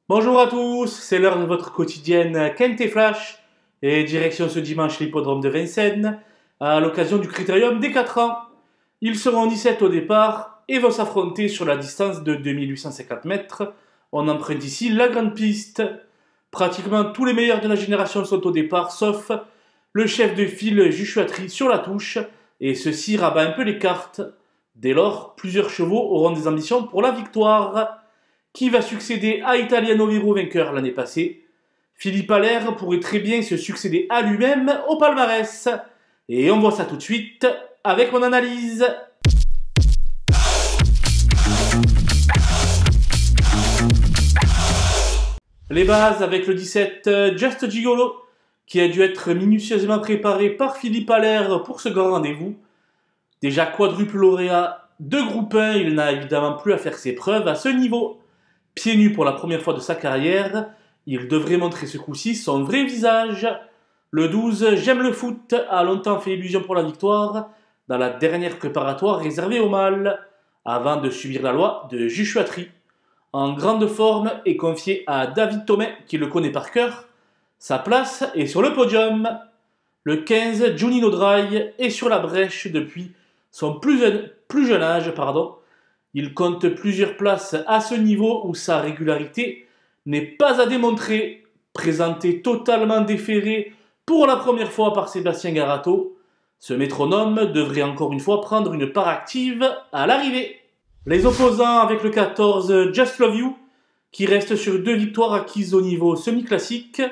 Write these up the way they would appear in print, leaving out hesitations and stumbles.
Bonjour à tous, c'est l'heure de votre quotidienne Kent et Flash, et direction ce dimanche l'hippodrome de Vincennes, à l'occasion du critérium des 4 ans. Ils seront 17 au départ et vont s'affronter sur la distance de 2850 mètres. On emprunte ici la grande piste. Pratiquement tous les meilleurs de la génération sont au départ, sauf le chef de file Juchuatri sur la touche, et ceci rabat un peu les cartes. Dès lors, plusieurs chevaux auront des ambitions pour la victoire. Qui va succéder à Italiano Viro, vainqueur l'année passée? Philippe Allaire pourrait très bien se succéder à lui-même au palmarès. Et on voit ça tout de suite avec mon analyse. Les bases avec le 17 Just Gigolo, qui a dû être minutieusement préparé par Philippe Allaire pour ce grand rendez-vous. Déjà quadruple lauréat de groupe 1, il n'a évidemment plus à faire ses preuves à ce niveau. Pieds nus pour la première fois de sa carrière, il devrait montrer ce coup-ci son vrai visage. Le 12, J'aime le foot, a longtemps fait illusion pour la victoire dans la dernière préparatoire réservée au mâles, avant de subir la loi de Juchuatri. En grande forme et confié à David Thomet, qui le connaît par cœur, sa place est sur le podium. Le 15, Junino Dry, est sur la brèche depuis son plus jeune âge. Il compte plusieurs places à ce niveau où sa régularité n'est pas à démontrer. Présenté totalement déféré pour la première fois par Sébastien Garato, ce métronome devrait encore une fois prendre une part active à l'arrivée. Les opposants avec le 14 Just Love You, qui reste sur 2 victoires acquises au niveau semi-classique.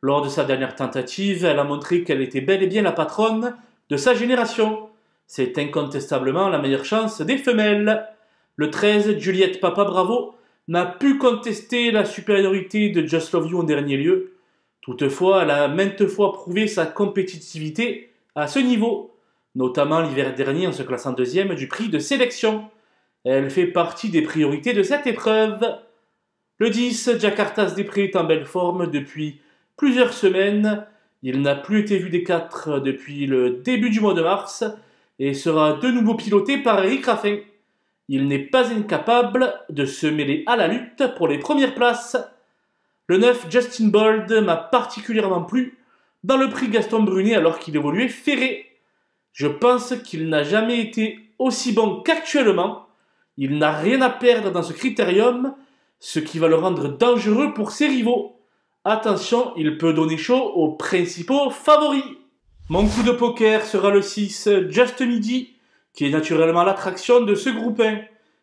Lors de sa dernière tentative, elle a montré qu'elle était bel et bien la patronne de sa génération. C'est incontestablement la meilleure chance des femelles. Le 13, Juliette Papa Bravo, n'a pu contester la supériorité de Just Love You en dernier lieu. Toutefois, elle a maintes fois prouvé sa compétitivité à ce niveau, notamment l'hiver dernier en se classant deuxième du prix de sélection. Elle fait partie des priorités de cette épreuve. Le 10, Jakartas Desprez est en belle forme depuis plusieurs semaines. Il n'a plus été vu des 4 depuis le début du mois de mars et sera de nouveau piloté par Eric Raffin. Il n'est pas incapable de se mêler à la lutte pour les premières places. Le 9, Justin Bold, m'a particulièrement plu dans le prix Gaston Brunet alors qu'il évoluait ferré. Je pense qu'il n'a jamais été aussi bon qu'actuellement. Il n'a rien à perdre dans ce critérium, ce qui va le rendre dangereux pour ses rivaux. Attention, il peut donner chaud aux principaux favoris. Mon coup de poker sera le 6, Just Midi, qui est naturellement l'attraction de ce groupe 1.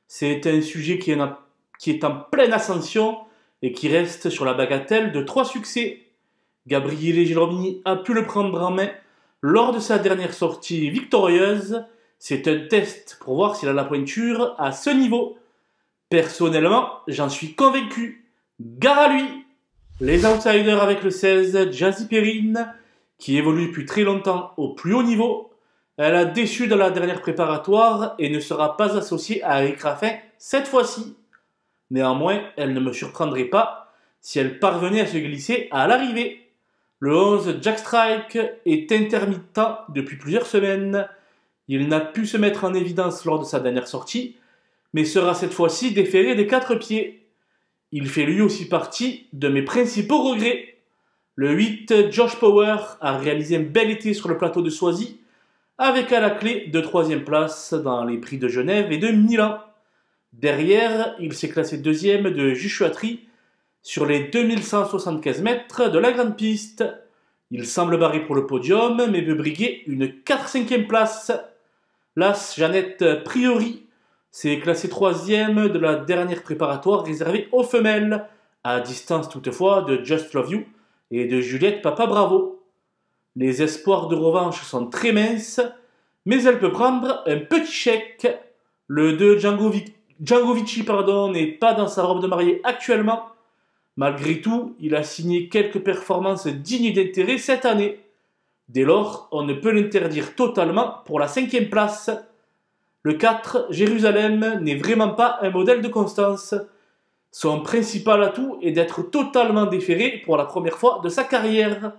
C'est un sujet qui est en pleine ascension et qui reste sur la bagatelle de 3 succès. Gabriele Gelormini a pu le prendre en main lors de sa dernière sortie victorieuse. C'est un test pour voir s'il a la pointure à ce niveau. Personnellement, j'en suis convaincu. Gare à lui! Les outsiders avec le 16, Jazzy Perrine, qui évolue depuis très longtemps au plus haut niveau. Elle a déçu dans la dernière préparatoire et ne sera pas associée à Eric Raffin cette fois-ci. Néanmoins, elle ne me surprendrait pas si elle parvenait à se glisser à l'arrivée. Le 11, Jack Strike, est intermittent depuis plusieurs semaines. Il n'a pu se mettre en évidence lors de sa dernière sortie, mais sera cette fois-ci déféré des 4 pieds. Il fait lui aussi partie de mes principaux regrets. Le 8, Josh Power, a réalisé un bel été sur le plateau de Soisy, avec à la clé de 3e place dans les prix de Genève et de Milan. Derrière, il s'est classé 2e de Juchuatri sur les 2175 mètres de la grande piste. Il semble barré pour le podium, mais veut briguer une 4-5e place. L'As Jeannette Priori s'est classé 3e de la dernière préparatoire réservée aux femelles, à distance toutefois de Just Love You et de Juliette Papa Bravo. Les espoirs de revanche sont très minces, mais elle peut prendre un petit chèque. Le 2 Django Vici n'est pas dans sa robe de mariée actuellement. Malgré tout, il a signé quelques performances dignes d'intérêt cette année. Dès lors, on ne peut l'interdire totalement pour la 5e place. Le 4, Jérusalem, n'est vraiment pas un modèle de constance. Son principal atout est d'être totalement déféré pour la première fois de sa carrière.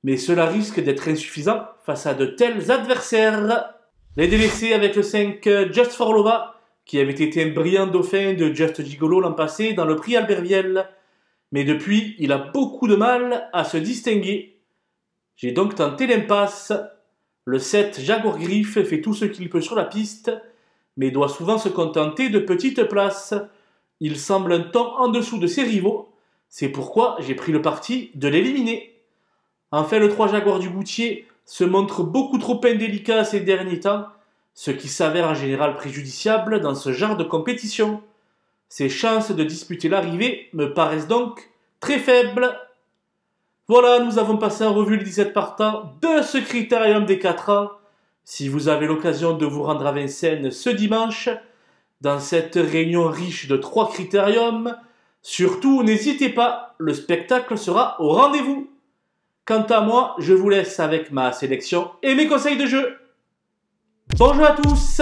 Mais cela risque d'être insuffisant face à de tels adversaires. Les délaissés avec le 5 Just Forlova, qui avait été un brillant dauphin de Just Gigolo l'an passé dans le prix Albert Viel. Mais depuis, il a beaucoup de mal à se distinguer. J'ai donc tenté l'impasse. Le 7 Jaguar Griff fait tout ce qu'il peut sur la piste, mais doit souvent se contenter de petites places. Il semble un temps en dessous de ses rivaux, c'est pourquoi j'ai pris le parti de l'éliminer. Enfin, le 3 Jaguar du Goutier se montre beaucoup trop indélicat ces derniers temps, ce qui s'avère en général préjudiciable dans ce genre de compétition. Ses chances de disputer l'arrivée me paraissent donc très faibles. Voilà, nous avons passé en revue les 17 partants de ce critérium des 4 ans. Si vous avez l'occasion de vous rendre à Vincennes ce dimanche, dans cette réunion riche de 3 critériums, surtout n'hésitez pas, le spectacle sera au rendez-vous. Quant à moi, je vous laisse avec ma sélection et mes conseils de jeu. Bonjour à tous!